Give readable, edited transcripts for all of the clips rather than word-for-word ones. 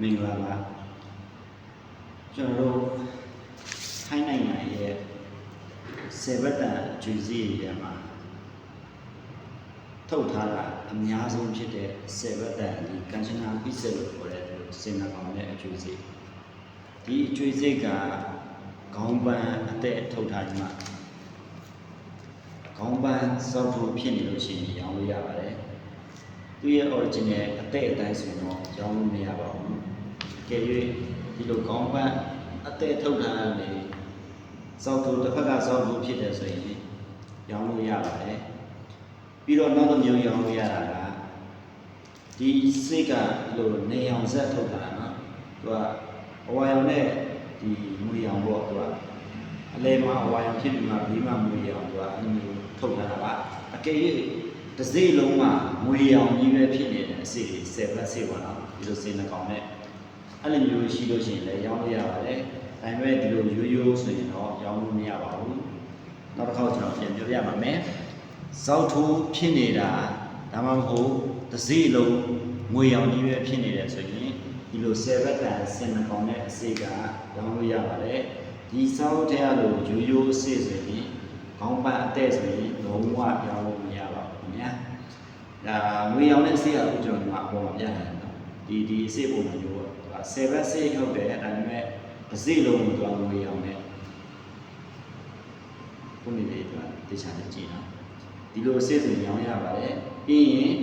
မင်္ဂလာပါကျွန်တော်တို့ထိုင်းနိုင်ငံရဲ့ဆေဘတ်တန်ကျွေးစည်းရမှာထုတ်ထားတာအများဆုံးဖြစ်တဲ့ဆေဘတ်တန်ဒီကန်ချနာပိစက်လို့ခေါ်တဲ့စင်နာကောင်နဲ့အကျွေးစည်းဒီအကျွေးစည်းကခေါင်းပန်းအသက်ထုတ်ထားခြင်းမှာခေါင်းပန်းစောက်ထုတ်ဖြစ်နေလို့ရှိရင်ရောင်းလို့ရပါတယ်သူရဲ့ original အသက်အတိုင်းဆိုတော့ရောင်းလို့မရပါဘူးကဲ၍ဒီလိုခေါင်းပန်းအသက်ထုတ်ထားတယ်စောက်ထုတ်တစ်ဖက်ကစောက်ထုတ်ဖြစ်တယ်ဆိုရင်ရောင်းလို့ရပါတယ်ပြီးတော့နောက်တစ်မျိုးရောင်းလို့ရတာကဒီစိတ်ကလိုနေအောင်ဆက်ထုတ်ထားတာနော်သူကအဝါရောင်နဲ့ဒီမွေရောင်ပေါ့သူကအလဲမှာအဝါရောင်ဖြစ်ပြီးမှဘေးမှာမွေရောင်သူကအဲ့လိုမျိုးထုတ်ထားတာပါအကယ်၍တစ်စိတ်လုံးမှာမွေရောင်ကြီးပဲဖြစ်နေတဲ့အစိတ်တွေ10 plus စိတ်ပါတော့ဒီလိုစင်နှကောင်နဲ့အဲ့လိုမျိုးရှိလို့ရှိရင်လည်းရောင်းလို့ရပါတယ်ဒါပေမဲ့ဒီလိုရိုးရိုးဆိုရင်တော့ရောင်းလို့မရပါဘူးနောက်တစ်ခါကျွန်တော်ပြန်ပြောပြပါမယ်စောက်ထိုးဖြစ်နေတာဒါမှမဟုတ်တစ်စိတ်လုံးမွေရောင်ကြီးပဲဖြစ်နေတယ်ဆိုရင်ဒီလို10ဘက်တန်စင်နှကောင်နဲ့အစိတ်ကရောင်းလို့ရပါတယ်ဒီစောက်ထဲကလို့ရိုးရိုးအစိတ်ဆိုရင်ခေါင်းပတ်အသက်ဆိုရင်လုံးဝရောင်းလို့မရပါဘူးခင်ဗျာဒါငွေရောင်တဲ့အစိတ်ကအခုကျွန်တော်ဒီမှာအပေါ်မှာပြထားတယ်နော်ဒီအစိတ်ပုံမျိုးပေါ့သူက10ဘက်စိတ်ဟုတ်တယ်ဒါပေမဲ့တစ်စိတ်လုံးကိုသူကငွေရောင်နဲ့ခုနေလေးသူကတေချာနဲ့ကြည့်နော်ဒီလိုအစိတ်ဆိုရောင်းရပါတယ်ပြီးရင်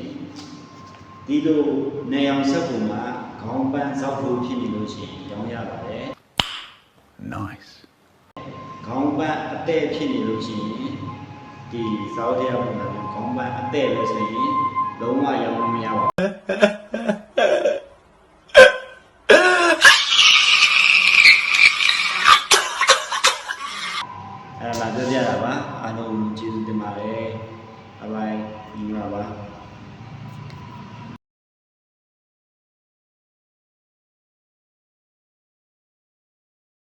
ဒီလိုနေအောင်ဆက်ပုံမှာခေါင်းပန်းစောက်ထိုးဖြစ်နေလို့ရှိရင်ရောင်းရပါတယ် Nice ခေါင်းပန်းအတဲ့ဖြစ်နေလို့ရှိရင်ဒီစောက်တဲ့ပုံစံမျိုးခေါင်းပန်းအတဲ့လို့ဆိုရင်လုံးဝရောင်းလို့မရပါဘူးအဲ့ဒါလာပြောပြတာပါအားလုံးကျေးဇူးတင်ပါတယ်ဘိုင်ဘိုင်ညီမပါ